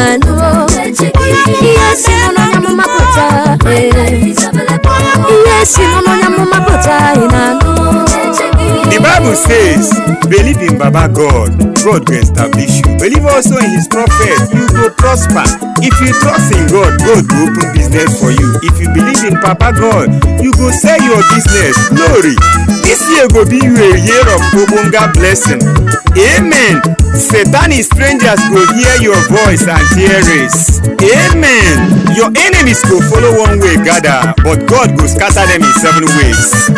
inano. Yes, Onyemmacha pota. Yes, Onyemmacha pota inano. The Bible says, believe in Baba God, God will establish you. Believe also in his prophet, you will prosper. If you trust in God, God will open business for you. If you believe in Papa God, you go sell your business. Glory. This year go be you a year of Obonga blessing. Amen. Satanic strangers go hear your voice and tear race. Amen. Your enemies go follow one way gather, but God go scatter them in 7 ways.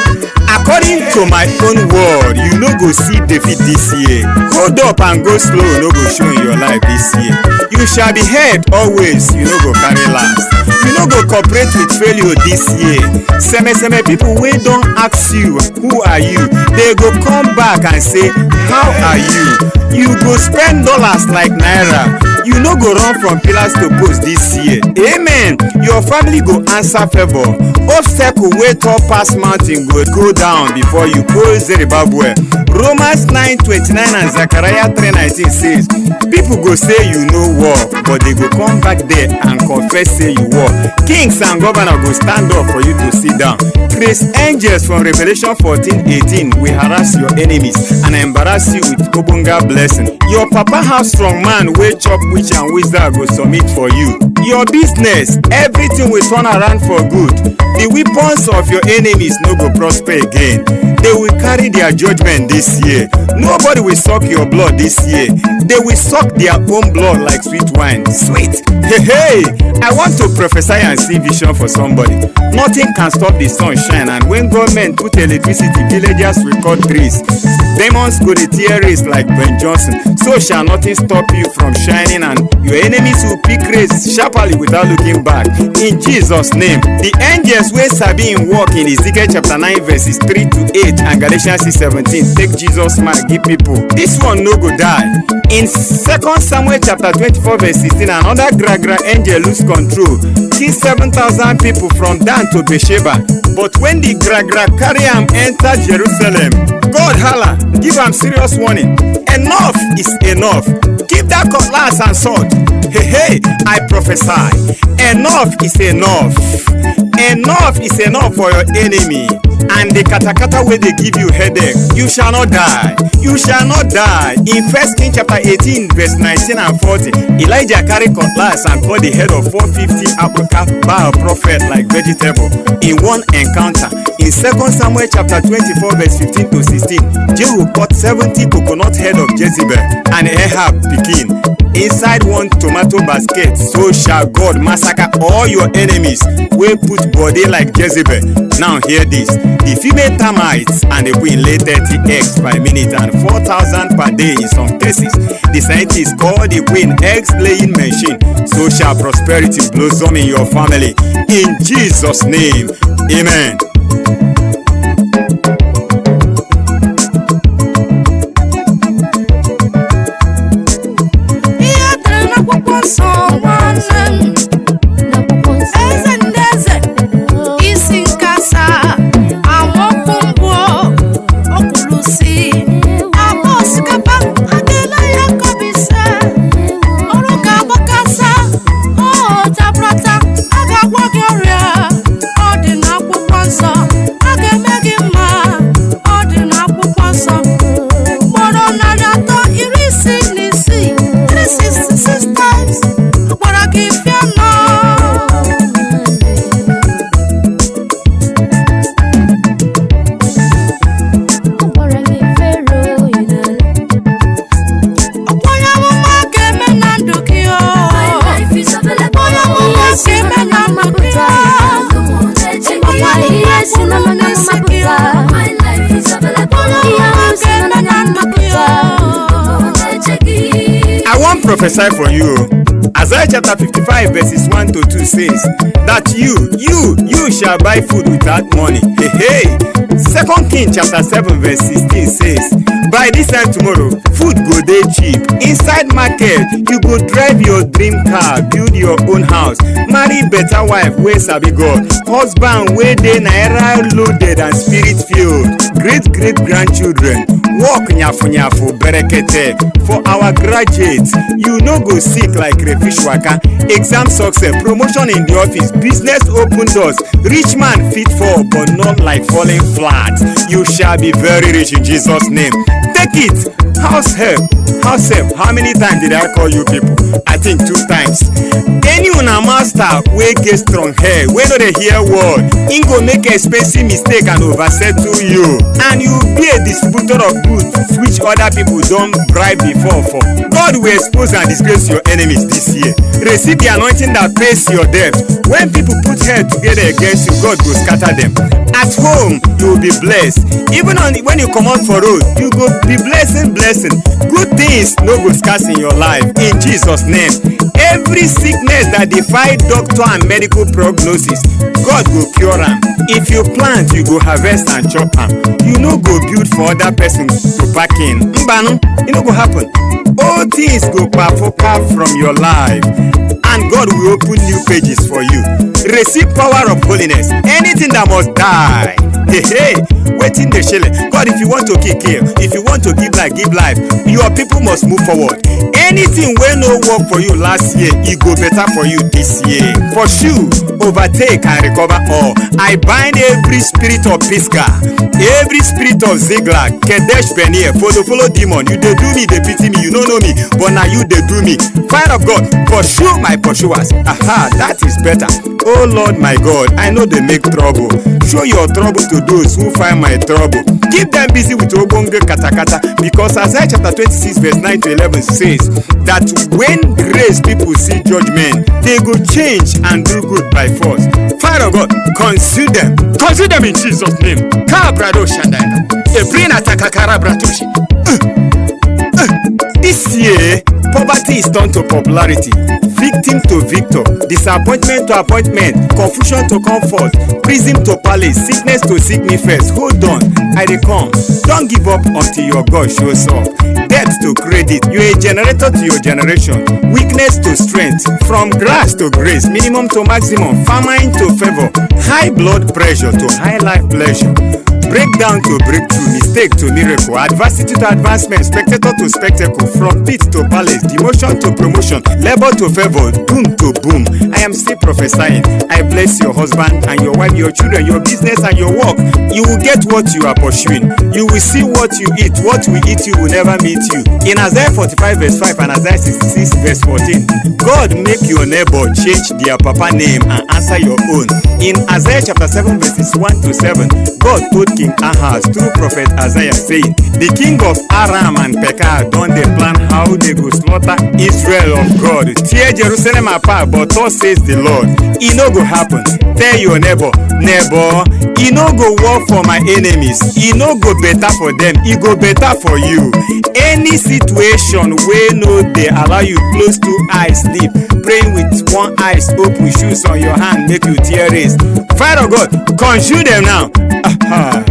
According to my own word, you no go see defeat this year. Hold up and go slow, no go show in your life this year. You shall be heard always, you no go carry last. You no go cooperate with failure this year. Seme people wey don ask you, who are you? They go come back and say, how are you? You go spend dollars like naira. You no go run from pillars to post this year. Amen. Your family go answer favor. Obstacle wey tall pass mountain go down before you. Zimbabwe. Romans 9:29 and Zechariah 3:19 says, people go say you no work, but they go come back there and confess say you work. Kings and governors go stand up for you to sit down. Grace angels from Revelation 14:18 will harass your enemies and embarrass you with Obonga blessing. Your papa house strong man wey chop witch and wizard go submit for you. Your business, everything will turn around for good. The weapons of your enemies no go prosper again. They will carry their judgment this year. Nobody will suck your blood this year. They will suck their own blood like sweet wine. Sweet. Hey, I want to prophesy and see vision for somebody. Nothing can stop the sunshine, and when government put electricity, villagers will cut trees. Demons go the tear race like Ben Johnson. So shall nothing stop you from shining, and your enemies will pick race sharply without looking back. In Jesus' name. The angels wey sabi in work in Ezekiel chapter 9 verses 3 to 8 and Galatians 6:17 take Jesus mark give people. This one no go die. In 2 Samuel chapter 24 verse 16, another gra angel lose control, kill 7,000 people from Dan to Beersheba. But when the gra carry am enter Jerusalem, God holla, give am serious warning. Enough is enough. Keep that cutlass and sword. Hey, I prophesy. Enough is enough. Enough is enough for your enemy. And the katakata wey they give you headache, you shall not die. You shall not die. In 1 Kings chapter 18 verse 19 and 40, Elijah carry cutlass and cut the head of 450 African Baal prophet like vegetable in one encounter. In 2 Samuel chapter 24 verse 15 to 16, Jehu cut 70 coconut head of Jezebel and Ahab pikin inside one tomato basket. So shall God massacre all your enemies wey put body like Jezebel. Now hear this. The female termites and the queen lay 30 eggs per minute and 4,000 per day in some cases. The scientists call the queen eggs laying machine. So shall prosperity blossom in your family. In Jesus' name, amen. Prophesy for you. Isaiah chapter 55 verses 1 to 2 says that you shall buy food without money. Hey. 2 Kings chapter 7 verse 16 says, by this time tomorrow, food go dey cheap. Inside market, you go drive your dream car, build your own house, marry better wife wey sabi God, husband wey dey naira loaded and spirit filled, great grandchildren, work nyafu berekete. For our graduates, you no go sick like crayfish waka, exam success, promotion in the office, business open doors. Rich man fit fall, but not like falling flat. You shall be very rich in Jesus' name. Take it. House help. House help. How many times did I call you people? I think 2 times. Any una master wey get strong hair, wey no dey hear word, im go make expensive mistake and oversettle you, and you be a distributor of goods which other people don bribe before for. God will expose and disgrace your enemies this year. Receive the anointing that pays your debt. When people put head together against you, God go scatter them. At home, you will be blessed. Even when you come out for road, you go be blessing. Good things no go scarce in your life. In Jesus' name. Every sickness that defy doctor and medical prognosis, God go cure am. If you plant, you go harvest and chop am. You no go build for other person to pack in. Mbanu, e no go happen. All things go kpafuka from your life, and God will open new pages for you. Receive power of holiness. Anything that must die, hey, wetin dey shele. God, if you want to kill, if you want to give life, your people must move forward. Anything wey no work for you last year, e go better for you this year. Pursue, overtake and recover all. I bind every spirit of Pisgah, every spirit of Ziglag, Kadesh Barnea, follow demon. You dey do me, dey pity me, you no know me, but now you dey do me. Fire of God, pursue my pursuers. Aha, that is better. Oh Lord my God, I know they make trouble. Show your trouble to those who find my trouble. Keep them busy with Obonge Katakata, because Isaiah chapter 26 verse 9 to 11 says that when grace people see judgment, they go change and do good by force. Fire of God, consume them in Jesus' name. Kabrado Shandaya, Ebrina Takakara Bratushi. This year, poverty is turned to popularity, victim to victor, disappointment to appointment, confusion to comfort, prison to palace, sickness to seek me first. Hold on, I dey come. Don't give up until your God shows up. Debt to credit, you're a generator to your generation. Weakness to strength, from grass to grace, minimum to maximum, famine to favor, high blood pressure to high life pleasure. Breakdown to breakthrough, mistake to miracle, adversity to advancement, spectator to spectacle, from pit to palace, demotion to promotion, labor to favor, boom to boom. I am still prophesying. I bless your husband and your wife, your children, your business and your work. You will get what you are pursuing. You will see what you eat. What we eat you will never meet you. In Isaiah 45 verse 5 and Isaiah 66 verse 14, God make your neighbor change their papa name and answer your own. In Isaiah chapter 7 verses 1 to 7, God told King Ahaz through prophet Isaiah saying, the king of Aram and Pekah don dey plan how they go slaughter Israel of God, tear Jerusalem apart, but thus says the Lord, e no go happen. Tell your neighbor, e no go work for my enemies, e no go better for them, e go better for you. Any situation wey no dey allow you close 2 eyes sleep, praying with one eye open, shoes on your hand make you tear race. Fire of God, consume them now. Aha.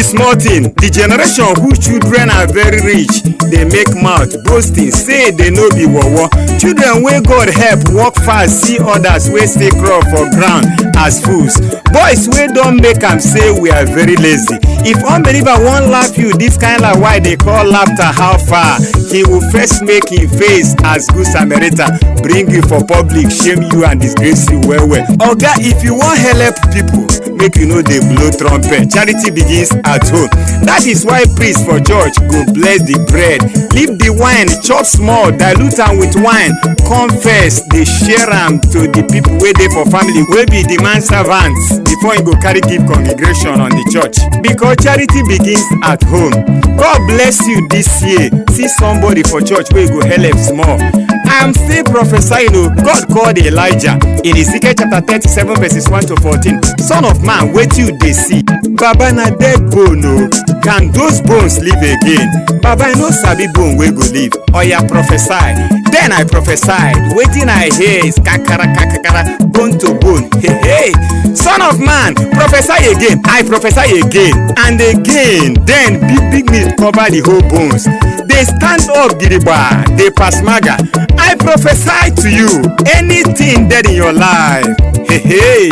small thing. The generation whose children are very rich, they make mouth boasting, say they no be wowo. Children wey God help work fast, see others wey stay crawl for ground as fools. Boys wey don make am say we are very lazy. If unbeliever wan laugh you this kind of why they call laughter how far, he will first make him face as good Samaritan, bring you for public, shame you and disgrace you well well. Oga, if you wan help people, make you know dey blow trumpet. Charity begins at home. That is why priest for church go bless the bread, leave the wine, chop small, dilute am with wine, come first dey share am to the people wey dey for family wey be the man servants before he go carry give congregation on the church. Because charity begins at home. God bless you this year. See somebody for church wey go help small. I am still prophesying. God called Elijah in Ezekiel chapter 37 verses 1 to 14. Son of man, wetin you dey see? Baba, na dead bone o. Can those bones live again? Baba, I no sabi bone wey go live. Oya prophesy. Then I prophesied. Wetin I hear is kakara kakara, bone to bone. Hey hey. Son of man, prophesy again. I prophesy again and again. Then big meat cover the whole bones. They stand up gidigba, they pass maga. I prophesy to you, anything dead in your life, hey,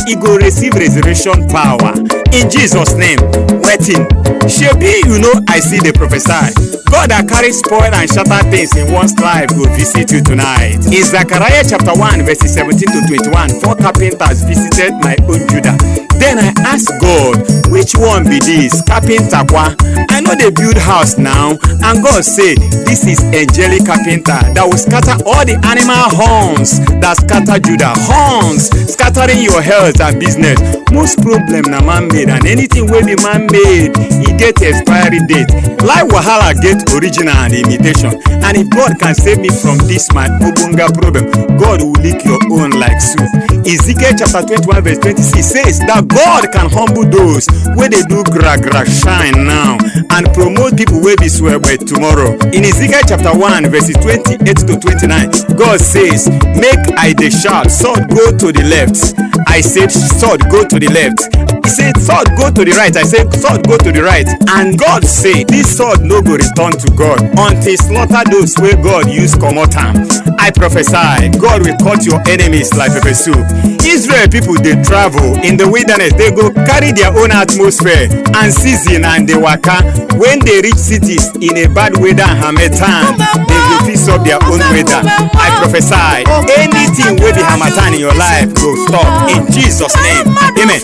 it go receive resurrection power in Jesus' name. Waiting, shebi you know I see the prophesy. God that carries spoil and shatter things in one's life will visit you tonight. In Zechariah chapter 1 verses 17 to 21, 4 carpenters visited my own Judah. Then I asked God, which one be this? Carpenter kwa? I know they build house now, and God said, this is angelic carpenter that will scatter all the animal horns that scatter Judah. Horns scattering your health and business. Most problem na man-made, and anything wey be man-made, e get expiry date. Like wahala get original and imitation. And if God can save me from this my obunga problem, God will lick your own like soup. Ezekiel chapter 21 verse 26 says that God can humble those wey dey do gra shine now and promote people wey be swear by tomorrow. In Ezekiel chapter 1 verses 28 to 29, God says, make I dey shout, sword go to the left. I said, sword go to the left. He said, sword go to the right. I said, sword go to the right. And God said, this sword no go return to God until slaughter those wey God use comot am. I prophesy, God will cut your enemies like pepper soup. Israel people dey travel in the wilderness, they go carry their own atmosphere and season and they waka. When they reach cities in a bad weather and harmattan, they go fix up their own weather. I prophesy, anything wey be harmattan in your life go stop in Jesus' name. Amen.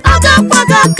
Agakwaga